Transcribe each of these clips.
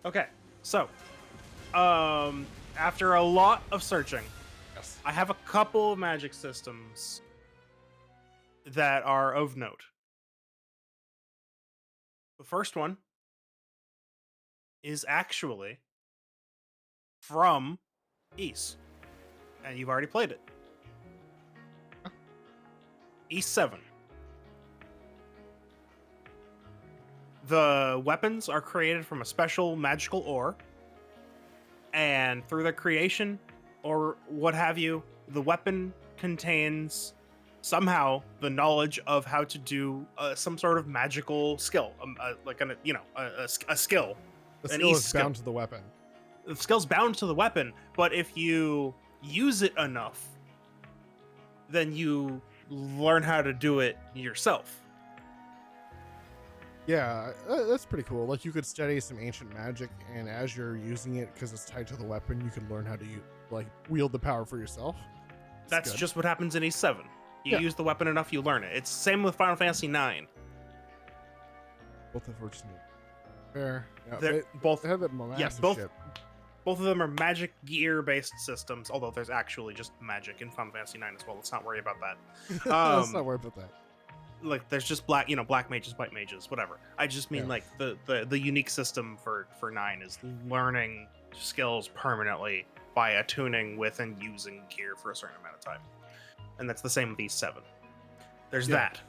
Okay, so after a lot of searching, Yes. I have a couple of magic systems that are of note. The first one is actually from East, and you've already played it. East 7. The weapons are created from a special magical ore, and through their creation, or what have you, the weapon contains somehow the knowledge of how to do some sort of magical skill, like a skill, The an skill East is skill. bound to the weapon. The skill's bound to the weapon, but if you use it enough, then you learn how to do it yourself. Yeah, that's pretty cool. Like you could study some ancient magic, and as you're using it, because it's tied to the weapon, you can learn how to wield the power for yourself. That's good. just what happens in East 7. You Yeah. use the weapon enough, you learn it. It's same with Final Fantasy 9. Both of which need fair. Yeah, They're both they have that massive both ship. both of them are magic gear based systems, although there's actually just magic in Final Fantasy 9 as well. Let's not worry about that. Let's not worry about that. Like there's just black mages, white mages, whatever. I just mean like the unique system for 9 is learning skills permanently by attuning with and using gear for a certain amount of time. And that's the same with East 7. There's that.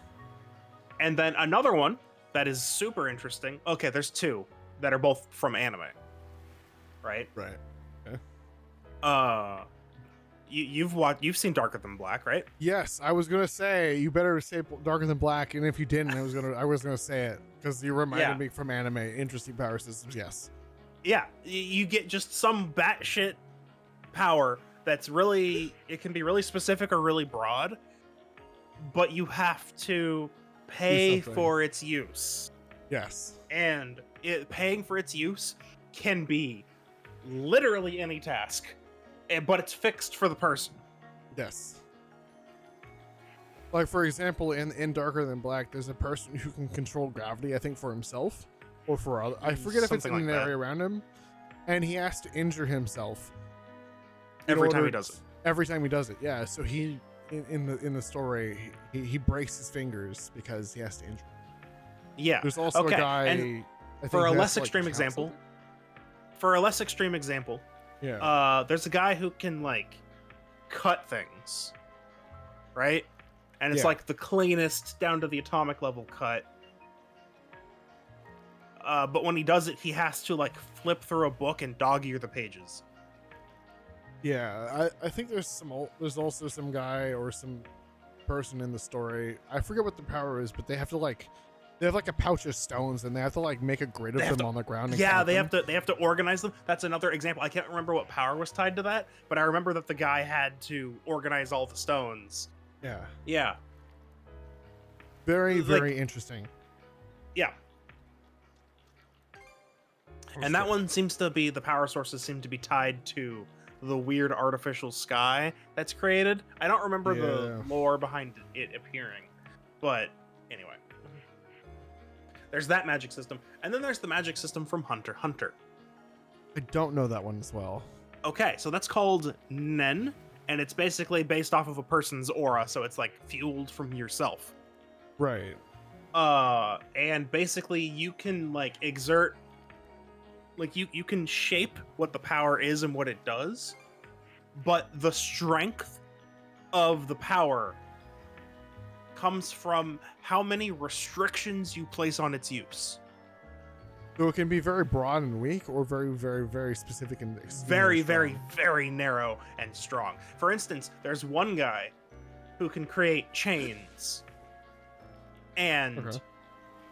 And then another one that is super interesting. Okay, there's two that are both from anime. Right? Right. Okay. You've seen Darker Than Black, right? Yes, I was gonna say you better say Darker Than Black, and if you didn't, I was gonna say it because you reminded me from anime. Interesting power systems. Yes. Yeah, you get just some batshit power that's really, it can be really specific or really broad, but you have to pay for its use. Yes. And paying for its use can be literally any task, but it's fixed for the person. Yes. Like for example, in Darker Than Black, there's a person who can control gravity. I think for himself or for other. I forget if it's in an area around him, and he has to injure himself every time he does it. Every time he does it, yeah. So he in the story he breaks his fingers because he has to injure. Yeah. There's also a guy. And for a less extreme example. For a less extreme example. Yeah. There's a guy who can like cut things, right? And it's like the cleanest down to the atomic level cut. But when he does it, he has to like flip through a book and dog-ear the pages. Yeah, I think there's also some guy or some person in the story. I forget what the power is, but they have like a pouch of stones and they have to like make a grid of them on the ground. And yeah, they have to organize them. That's another example. I can't remember what power was tied to that, but I remember that the guy had to organize all the stones. Yeah. Yeah. Very, very interesting. Yeah. And that one seems to be, the power sources seem to be tied to the weird artificial sky that's created. I don't remember the lore behind it appearing, but anyway. There's that magic system. And then there's the magic system from Hunter x Hunter. I don't know that one as well. Okay, so that's called Nen, and it's basically based off of a person's aura, so it's like fueled from yourself. Right. And basically you can like exert, like you can shape what the power is and what it does, but the strength of the power comes from how many restrictions you place on its use. So it can be very broad and weak, or very, very, very specific and very, very, very narrow and strong. For instance, there's one guy who can create chains. And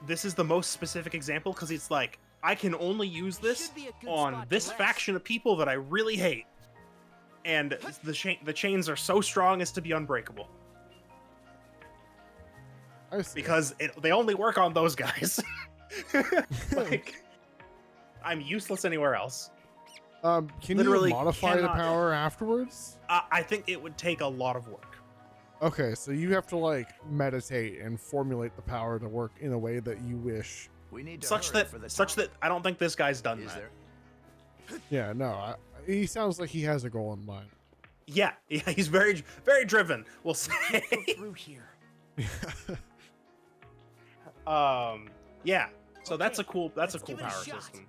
this is the most specific example because it's like, I can only use this on this faction of people that I really hate. And the chains are so strong as to be unbreakable. I see. Because they only work on those guys. Like, I'm useless anywhere else. Can Literally you modify the power afterwards? I think it would take a lot of work. Okay, so you have to like meditate and formulate the power to work in a way that you wish. We need to such that I don't think this guy's done that. Yeah, no, he sounds like he has a goal in mind. Yeah, he's very, very driven. We'll say. Through here. Yeah. So that's a cool power give it a shot. system.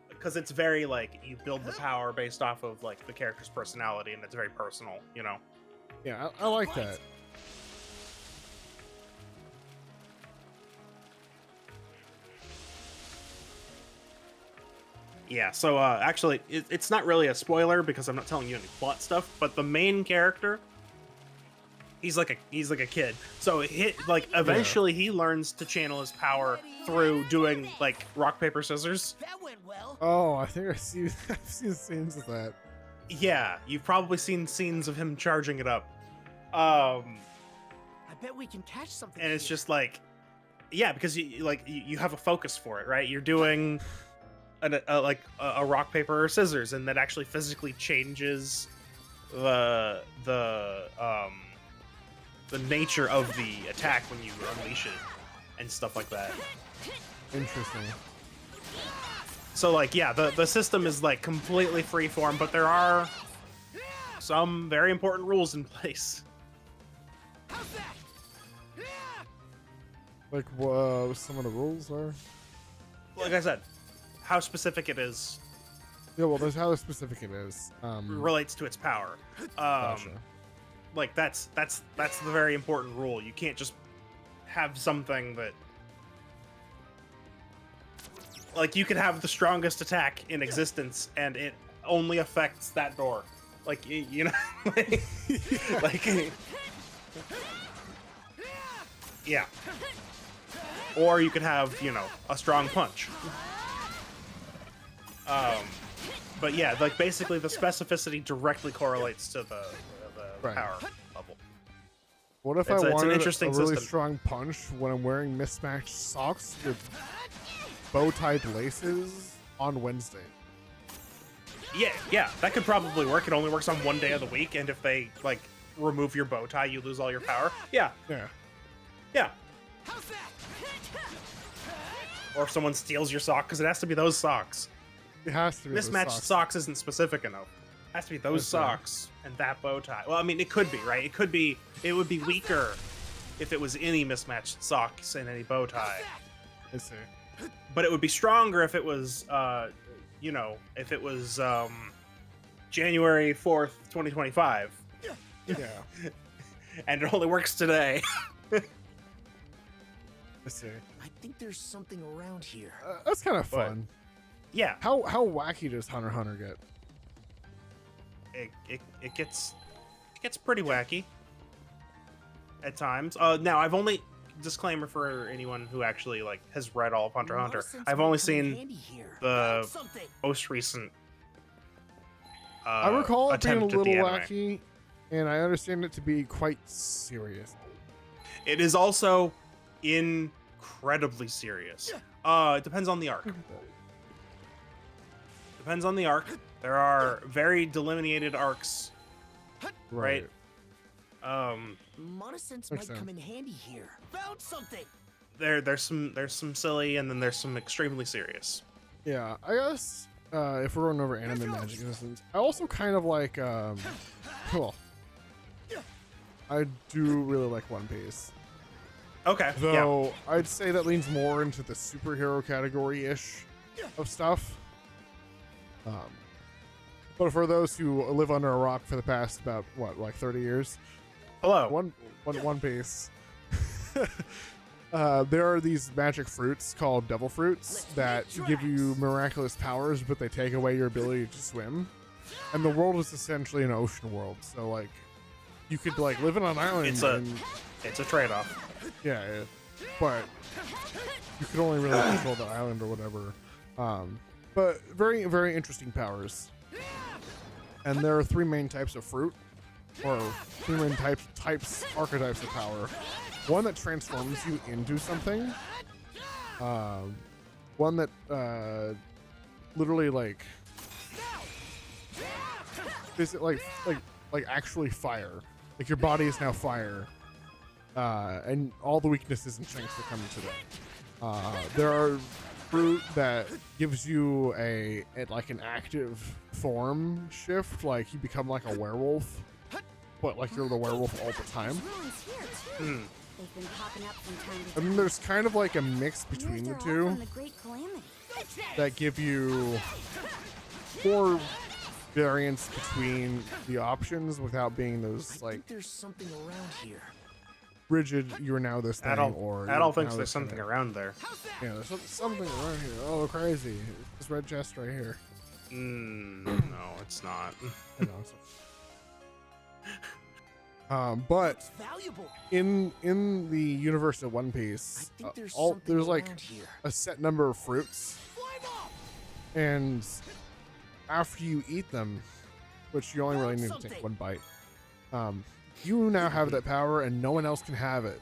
Because it's very like you build the power based off of like the character's personality, and it's very personal, you know. Yeah, I like that. Yeah, so actually, it's not really a spoiler because I'm not telling you any plot stuff. But the main character, he's like a kid. So eventually he learns to channel his power through doing like rock paper scissors. That went well. Oh, I think I've seen scenes of that. Yeah, you've probably seen scenes of him charging it up. I bet we can catch something. And it's here. just like, yeah, because you have a focus for it, right? You're doing a rock paper or scissors, and that actually physically changes the nature of the attack when you unleash it and stuff like that. Interesting. So like, yeah, the system is like completely freeform, but there are some very important rules in place. How's that? Like, some of the rules are. Like I said, how specific it is Yeah, well, there's how specific it is. relates to its power. Gotcha. Like that's the very important rule. You can't just have something that, like, you could have the strongest attack in existence and it only affects that door. Like, you know, like, yeah. Or you could have, you know, a strong punch. But yeah, like basically the specificity directly correlates to the Right. power level. What if It's I an wanted interesting a really system. strong punch when I'm wearing mismatched socks with bow-tied laces on Wednesday? Yeah, that could probably work. It only works on one day of the week, and if they like remove your bow tie, you lose all your power. Yeah. How's that? Or if someone steals your sock, because it has to be those socks. It has to be those Mismatched socks isn't specific enough. It has to be those That's right. socks and that bow tie. Well, I mean, it could be, right? It would be weaker if it was any mismatched socks and any bow tie. I see. But it would be stronger if it was, you know, if it was January 4th, 2025. Yeah. And it only works today. I see. I think there's something around here. That's kind of What? fun. Yeah, How wacky does Hunter x Hunter get? it gets pretty wacky at times. Now I've only, disclaimer for anyone who actually like has read all of Hunter x Hunter, Nonsense I've might only come in seen handy here. the Something. most recent. I recall it being a attempt at the little anime. wacky, and I understand it to be quite serious. It is also incredibly serious. It depends on the arc. Depends on the arc. There are very delineated arcs, right? Monosense Makes might come sense. in handy here. Found something. There's some silly, and then there's some extremely serious. Yeah, I guess if we're going over anime magic systems, I also kind of like. Cool. I do really like One Piece, Okay. Yeah. though I'd say that leans more into the superhero category ish of stuff. But for those who live under a rock for the past about like 30 years, Hello. One Piece. There are these magic fruits called devil fruits that give you miraculous powers, but they take away your ability to swim. And the world is essentially an ocean world, so like you could like live in an island. It's a trade-off. Yeah, but you could only really control the island or whatever. But very, very interesting powers. And there are three main types of fruit, or three main archetypes of power. One that transforms you into something. One that literally like is it like actually fire. Like your body is now fire. And all the weaknesses and strengths that come into that. There are fruit that gives you like an active form shift, like you become like a werewolf, but like you're the werewolf all the time. Hmm. And then there's kind of like a mix between the two that give you more variance between the options without being those like there's something around here. rigid. You're now this thing, or Adol thinks there's something around there. Yeah, there's something around here. Oh, crazy! This red chest right here. No, it's not. I know, but in the universe of One Piece, there's like a set number of fruits, and after you eat them, which you only really need to take one bite, you now have that power, and no one else can have it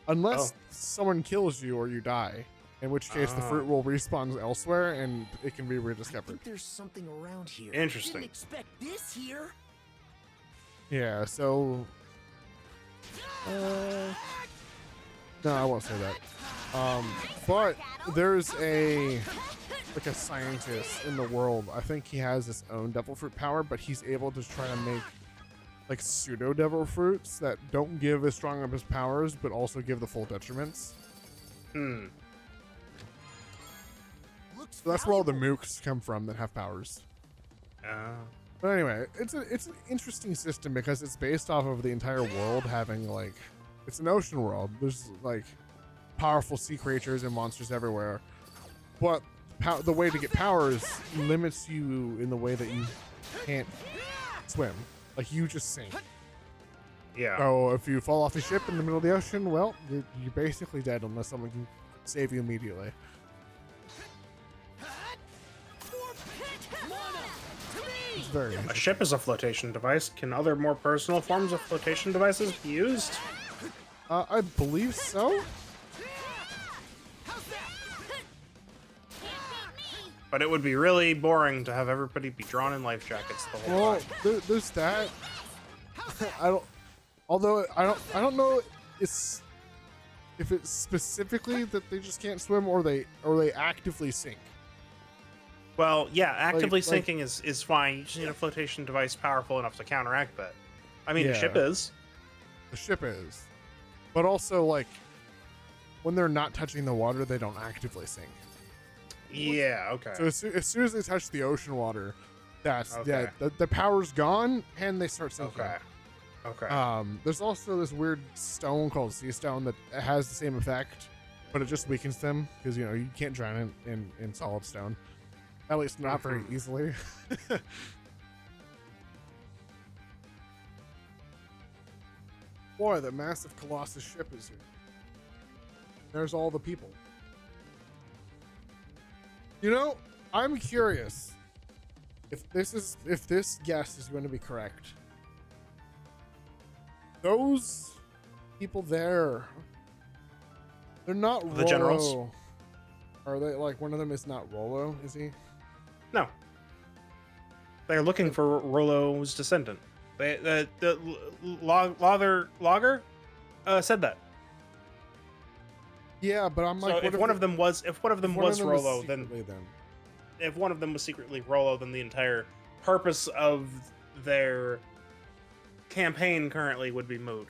unless someone kills you or you die. In which case, the fruit will respawn elsewhere, and it can be rediscovered. There's something around here. Interesting. Didn't expect this here. Yeah, so no, I won't say that. But there's a scientist in the world. I think he has his own devil fruit power, but he's able to try to make like pseudo devil fruits that don't give as strong of his powers, but also give the full detriments. So that's where all the mooks come from that have powers. But anyway, it's an interesting system because it's based off of the entire world having like, it's an ocean world. There's like powerful sea creatures and monsters everywhere, but the way to get powers limits you in the way that you can't swim. Like you just sink. Yeah. So if you fall off a ship in the middle of the ocean, well, you're basically dead unless someone can save you immediately. A ship is a flotation device. Can other more personal forms of flotation devices be used? I believe so. But it would be really boring to have everybody be drawn in life jackets the whole time. There's that. I don't know if it's specifically that they just can't swim or they actively sink. Well, yeah, actively sinking is fine. You just need a flotation device powerful enough to counteract that. I mean, Yeah. the ship is. The ship is. But also, like, when they're not touching the water, they don't actively sink. Yeah, okay. So as soon as they touch the ocean water, that's Okay. the power's gone and they start sinking. Okay. There's also this weird stone called sea stone that has the same effect, but it just weakens them because you can't drown in solid stone. At least not very easily. Boy, the massive Colossus ship is here. There's all the people. I'm curious if this guess is going to be correct. Those people there, they're not The Rollo. generals? Are they like one of them is not Rollo, is he? No. They're looking for Rollo's descendant. The logger said that. Yeah, but I'm like, So if one of them was Rollo, then them. if one of them was secretly Rollo, then the entire purpose of their campaign currently would be moot.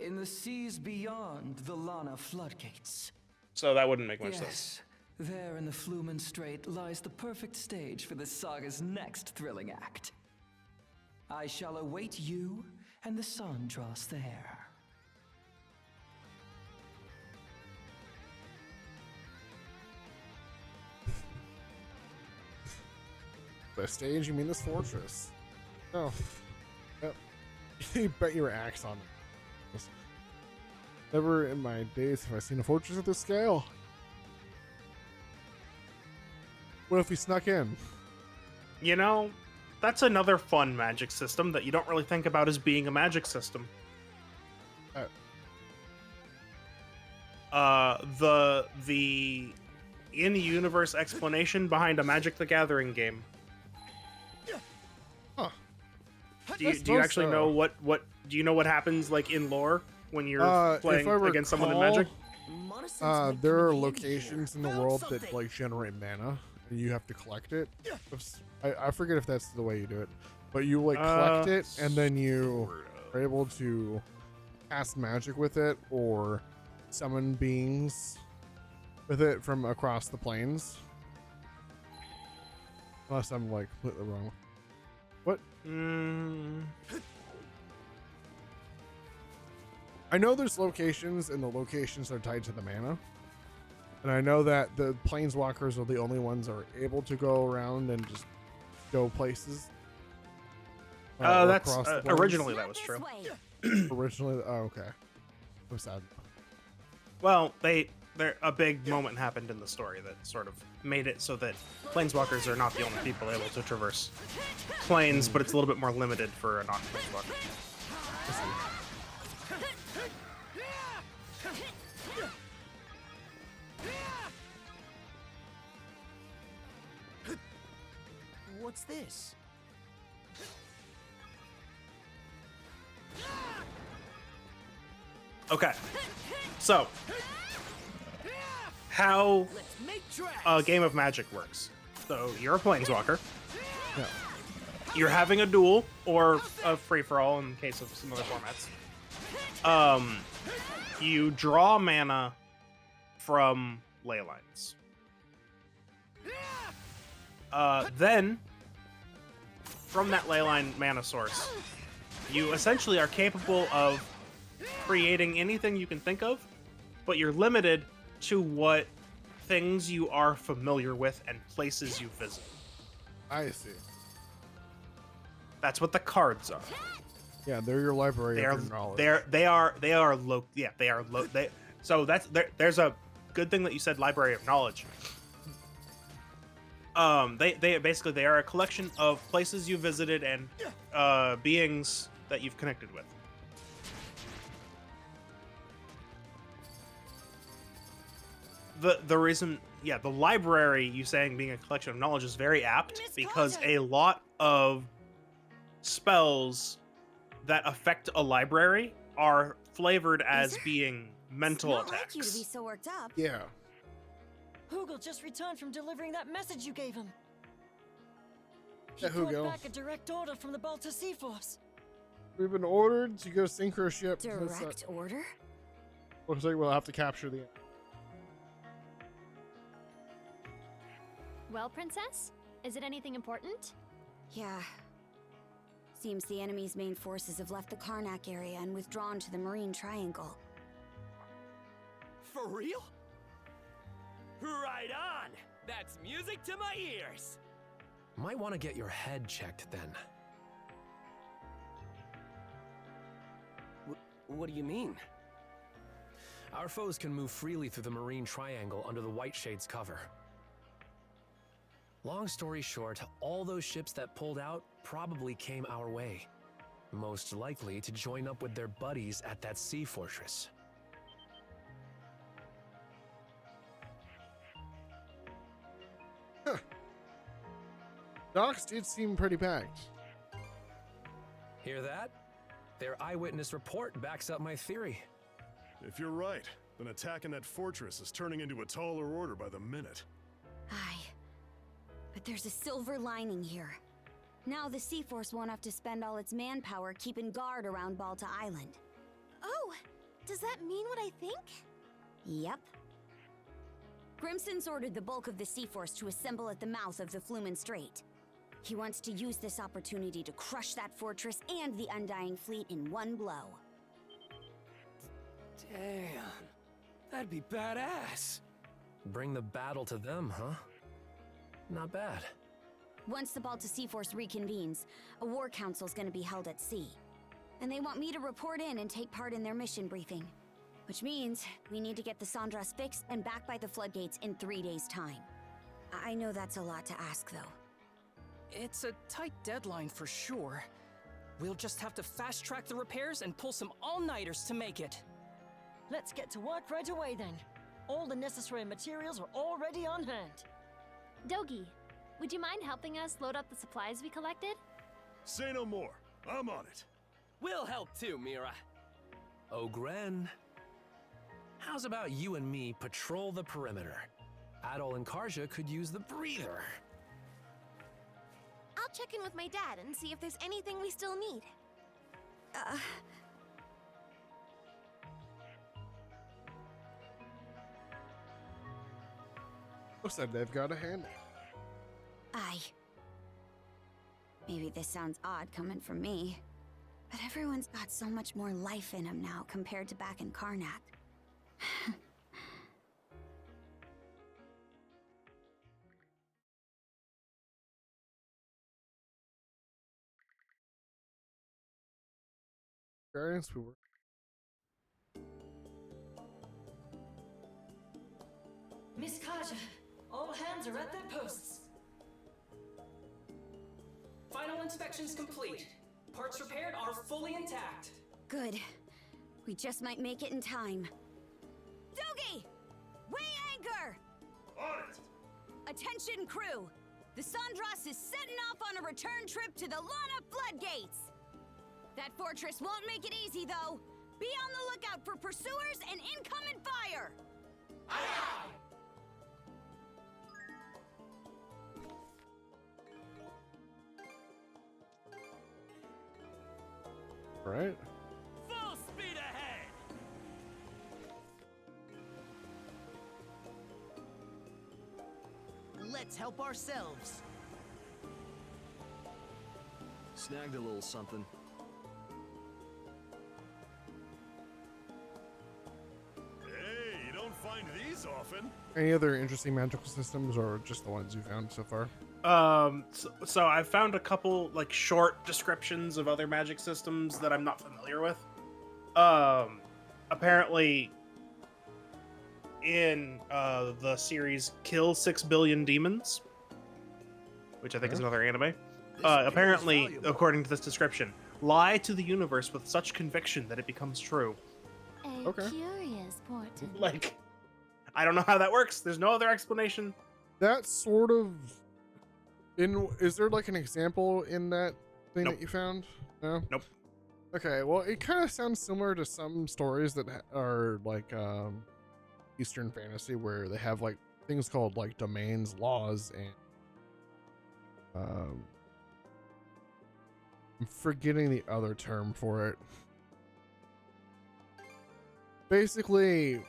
In the seas beyond the Lana floodgates. So that wouldn't make much Yes, sense. there in the Flumen Strait lies the perfect stage for this saga's next thrilling act. I shall await you and the Sandros there. The stage? You mean this fortress? Oh. Yep. You bet your axe on it. Never in my days have I seen a fortress of this scale. What if we snuck in? That's another fun magic system that you don't really think about as being a magic system. The in-universe explanation behind a Magic the Gathering game. Huh. Do you actually know what do you know what happens like in lore when you're playing against someone in Magic? There are locations in the world that like generate mana, and you have to collect it. I forget if that's the way you do it, but you like collect it, and then you are able to cast magic with it or summon beings with it from across the plains. Unless I'm like completely wrong. What? I know there's locations, and the locations are tied to the mana. And I know that the planeswalkers are the only ones that are able to go around and just go places. That's originally that was true. Originally, oh, okay. I'm sad. Well, a big moment happened in the story that sort of made it so that planeswalkers are not the only people able to traverse planes, but it's a little bit more limited for a non-planeswalker. What's this? Okay, so how a game of Magic works. So you're a planeswalker. Yeah. You're having a duel or a free-for-all in the case of some other formats. You draw mana from ley lines. Then, from that ley line mana source, you essentially are capable of creating anything you can think of, but you're limited to what things you are familiar with and places you visit. I see. That's what the cards are. Yeah, they're your library of knowledge. So there's a good thing that you said library of knowledge. They basically they are a collection of places you visited and beings that you've connected with. The reason, yeah, the library, you saying being a collection of knowledge, is very apt because a lot of spells that affect a library are flavored as being mental It's not attacks. like you to be so worked up. Yeah. Hugel just returned from delivering that message you gave him. He Yeah, brought Hugel. back a direct order from the Balta Sea Force. We've been ordered to go sink her ship. Direct order? Looks like we'll have to capture the. Well, Princess? Is it anything important? Yeah. Seems the enemy's main forces have left the Karnak area and withdrawn to the Marine Triangle. For real? Right on! That's music to my ears! Might want to get your head checked then. What do you mean? Our foes can move freely through the Marine Triangle under the White Shade's cover. Long story short, all those ships that pulled out probably came our way. Most likely to join up with their buddies at that sea fortress. Docks did seem pretty packed. Hear that? Their eyewitness report backs up my theory. If you're right, then attacking that fortress is turning into a taller order by the minute. Aye. But there's a silver lining here. Now the Sea Force won't have to spend all its manpower keeping guard around Balta Island. Oh, does that mean what I think? Yep. Grimson's ordered the bulk of the Sea Force to assemble at the mouth of the Flumen Strait. He wants to use this opportunity to crush that fortress and the Undying Fleet in one blow. Damn. That'd be badass. Bring the battle to them, huh? Not bad. Once the Balta Sea Force reconvenes, a war council's gonna be held at sea. And they want me to report in and take part in their mission briefing. Which means we need to get the Sandras fixed and back by the floodgates in 3 days' time. I know that's a lot to ask, though. It's a tight deadline for sure. We'll just have to fast-track the repairs and pull some all-nighters to make it. Let's get to work right away then. All the necessary materials are already on hand. Dogi, would you mind helping us load up the supplies we collected? Say no more. I'm on it. We'll help too, Mira. Ogren. How's about you and me patrol the perimeter? Adol and Karja could use the breather. I'll check in with my dad and see if there's anything we still need. Looks like they've got a hand. Maybe this sounds odd coming from me, but everyone's got so much more life in them now compared to back in Karnak. Experience we were. Miss Kaja, all hands are at their posts. Final inspection's complete. Parts repaired are fully intact. Good. We just might make it in time. Dogi! Weigh anchor! On it! Attention crew! The Sandras is setting off on a return trip to the Lana floodgates! That fortress won't make it easy, though. Be on the lookout for pursuers and incoming fire! Aye, aye! Right. Full speed ahead! Let's help ourselves. Snagged a little something. Hey, you don't find these often. Any other interesting magical systems, or just the ones you found so far? So I found a couple like short descriptions of other magic systems that I'm not familiar with. Apparently in the series Kill 6 Billion Demons, which I think is another anime. Apparently, according to this description, lie to the universe with such conviction that it becomes true. A curious portent. Like, I don't know how that works. There's no other explanation. That sort of. Is there like an example in that thing that you found? No. Nope. Okay, well, it kind of sounds similar to some stories that are like Eastern fantasy, where they have like things called like domains, laws, and I'm forgetting the other term for it. Basically,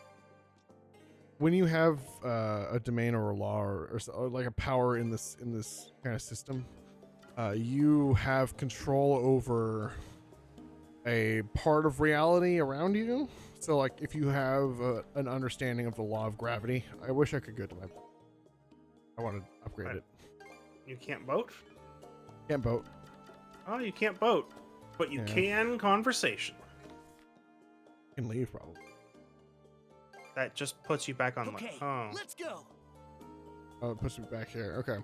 when you have a domain or a law or like a power in this kind of system, you have control over a part of reality around you. So, like, if you have an understanding of the law of gravity, I wish I could go to my. I want to upgrade it. You can't boat? Can't boat. Oh, you can't boat, but you can conversation. Can leave probably. That just puts you back on Okay, let's go. Oh, it puts me back here. Okay.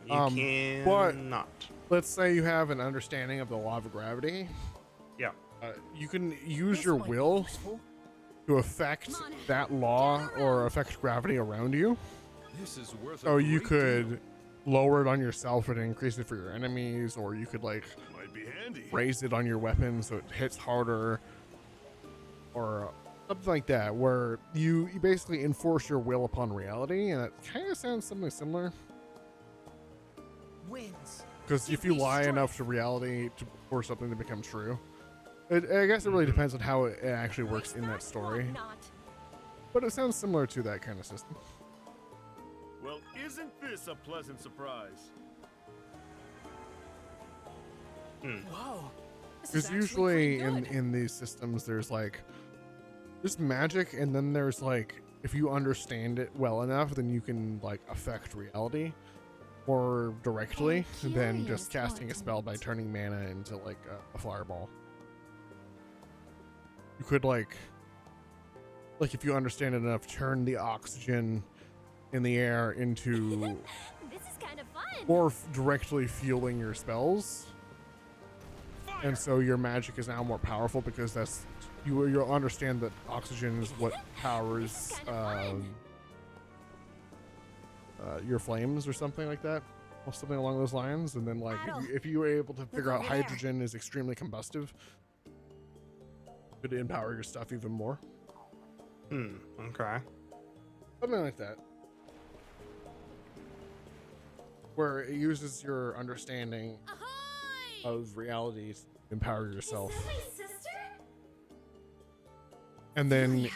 You can but not. Let's say you have an understanding of the law of gravity. Yeah. You can use your will to affect that law or affect gravity around you. This is worth So you could lower it on yourself and increase it for your enemies, or you could like Might be handy. raise it on your weapon so it hits harder, or something like that, where you basically enforce your will upon reality, and it kind of sounds something similar. Wins. Because if you lie enough to reality for something to become true, I guess it really depends on how it actually works in that story. But it sounds similar to that kind of system. Well, isn't this a pleasant surprise? Whoa. Because usually in these systems, there's like just magic, and then there's like, if you understand it well enough, then you can like affect reality more directly than just casting a spell by turning mana into like a fireball. You could like if you understand it enough, turn the oxygen in the air into This is kind of fun. more directly fueling your spells. And so your magic is now more powerful because that's you'll understand that oxygen is what powers your flames or something like that, or something along those lines. And then like if you were able to figure out hydrogen is extremely combustive, it could empower your stuff even more. Okay. Something like that. Where it uses your understanding of realities to empower yourself. Is that my sister? And then you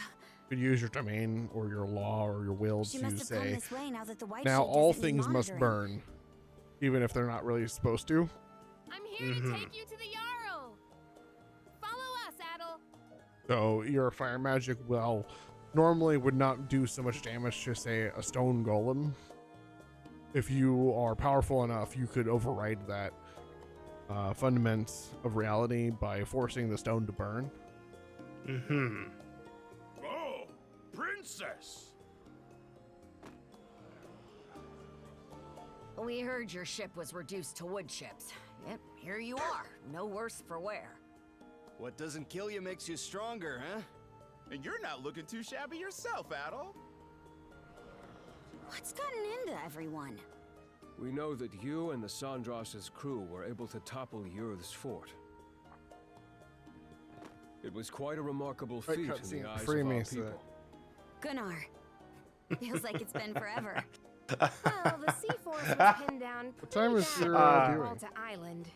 could use your domain or your law or your will She to must have come say, this way now that the white now sheet all doesn't need things must monitoring. burn, even if they're not really supposed to. I'm here to take you to the Jarl. Follow us, Adel. So your fire magic, well, normally would not do so much damage to, say, a stone golem. If you are powerful enough, you could override that fundament of reality by forcing the stone to burn. Oh, princess! We heard your ship was reduced to wood chips. Yep, here you are. No worse for wear. What doesn't kill you makes you stronger, huh? And you're not looking too shabby yourself, Adel. What's gotten into everyone? We know that you and the Sandras's crew were able to topple Yurth's fort. It was quite a remarkable feat in the eyes of our people. Gunnar. Feels like it's been forever. Well, the sea force was pinned down. What time is your viewing? Malta Island.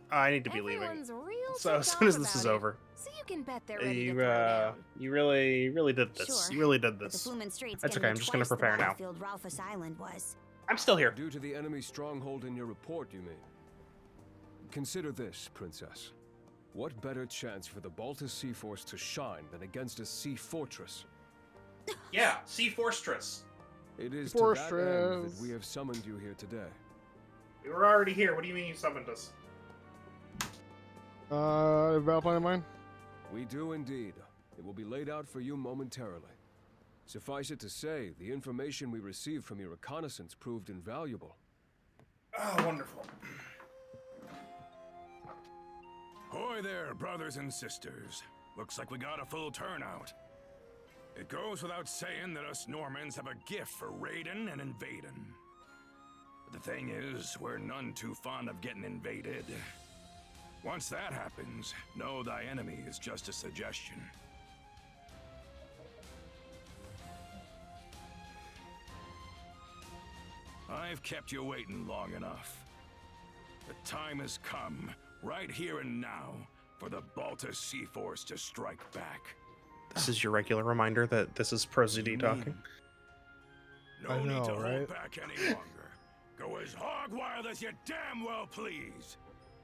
I need to be leaving. Everyone's real So as soon as this is over. So you can bet they're ready to throw down. You really did this. Sure, You really did but this. the Flumen Strait's That's gonna okay. be I'm just gonna twice the prepare now. battlefield Ralphus Island was. I'm still here. Due to the enemy stronghold in your report, you mean? Consider this, Princess. What better chance for the Baltus Sea Force to shine than against a sea fortress? Yeah, Sea Fortress. It is to that end that we have summoned you here today. We were already here. What do you mean you summoned us? Battle plan of mine? We do indeed. It will be laid out for you momentarily. Suffice it to say, the information we received from your reconnaissance proved invaluable. Oh, wonderful. Hoy there, brothers and sisters. Looks like we got a full turnout. It goes without saying that us Normans have a gift for raiding and invading. But the thing is, we're none too fond of getting invaded. Once that happens, know thy enemy is just a suggestion. I've kept you waiting long enough. The time has come, right here and now, for the Baltus Sea Force to strike back. This is your regular reminder that this is ProZD talking. No need to hold back any longer. Go as hog wild as you damn well please.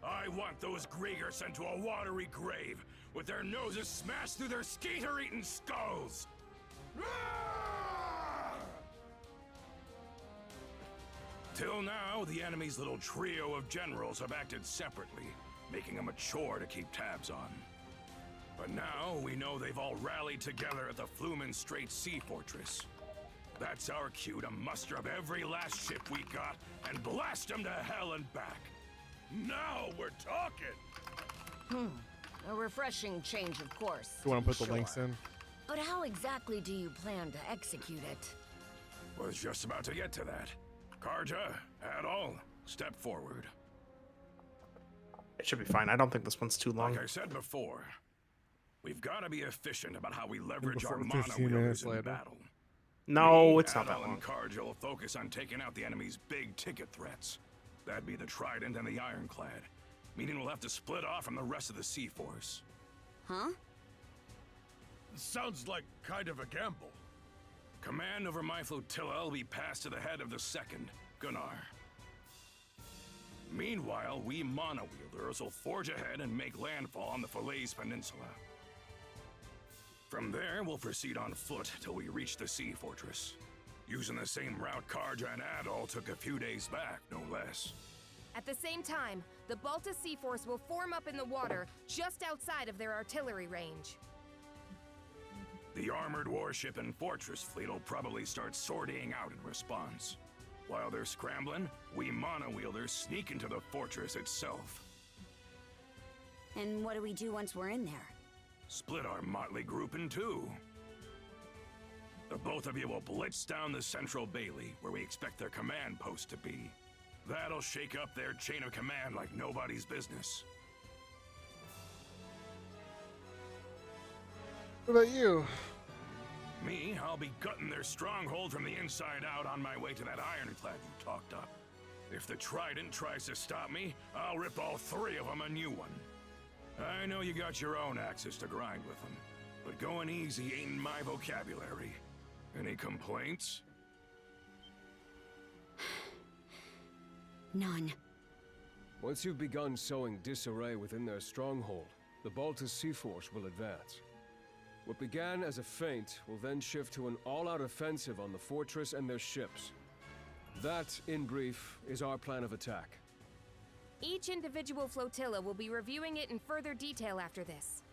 I want those Grieger sent to a watery grave with their noses smashed through their skeeter-eating skulls. Till now, the enemy's little trio of generals have acted separately, making them a chore to keep tabs on. But now, we know they've all rallied together at the Flumen Strait Sea Fortress. That's our cue to muster up every last ship we got and blast them to hell and back. Now we're talking! A refreshing change of course. You want to put the links in? But how exactly do you plan to execute it? Was just about to get to that. Karja, Adol, step forward. It should be fine. I don't think this one's too long. Like I said before, we've got to be efficient about how we leverage our 15 mono-wielders minutes in later. battle. No, Me, it's not that Adol, long. and Karja will focus on taking out the enemy's big-ticket threats. That'd be the Trident and the Ironclad, meaning we'll have to split off from the rest of the Sea Force. Huh? Sounds like kind of a gamble. Command over my flotilla will be passed to the head of the second, Gunnar. Meanwhile, we mono-wielders will forge ahead and make landfall on the Falaise Peninsula. From there, we'll proceed on foot till we reach the Sea Fortress, using the same route Karja and Adol took a few days back, no less. At the same time, the Baltus Sea Force will form up in the water just outside of their artillery range. The armored warship and fortress fleet will probably start sortying out in response. While they're scrambling, we mono-wielders sneak into the fortress itself. And what do we do once we're in there? Split our motley group in two. The both of you will blitz down the central bailey, where we expect their command post to be. That'll shake up their chain of command like nobody's business. What about you? Me, I'll be gutting their stronghold from the inside out on my way to that ironclad you talked up. If the Trident tries to stop me, I'll rip all 3 of them a new one. I know you got your own axes to grind with them, but going easy ain't in my vocabulary. Any complaints? None. Once you've begun sowing disarray within their stronghold, the Baltus Sea Force will advance. What began as a feint will then shift to an all-out offensive on the fortress and their ships. That, in brief, is our plan of attack. Each individual flotilla will be reviewing it in further detail after this.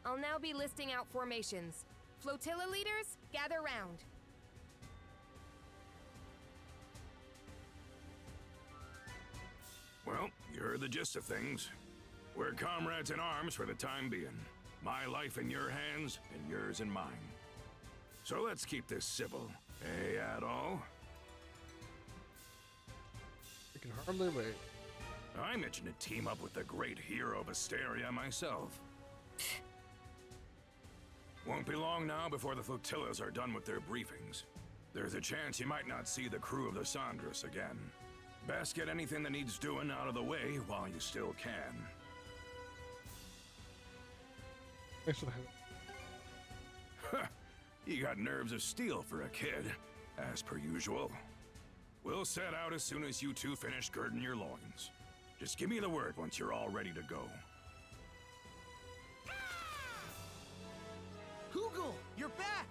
I'll now be listing out formations. Flotilla leaders, gather round. Well, you heard the gist of things. We're comrades in arms for the time being. My life in your hands, and yours in mine. So let's keep this civil, eh, at all? We can hardly wait. I'm itching to team up with the great hero of Asteria myself. Won't be long now before the flotillas are done with their briefings. There's a chance you might not see the crew of the Sandras again. Best get anything that needs doing out of the way while you still can. Thanks for the help. You got nerves of steel for a kid, as per usual. We'll set out as soon as you two finish girding your loins. Just give me the word once you're all ready to go. Hugel, you're back!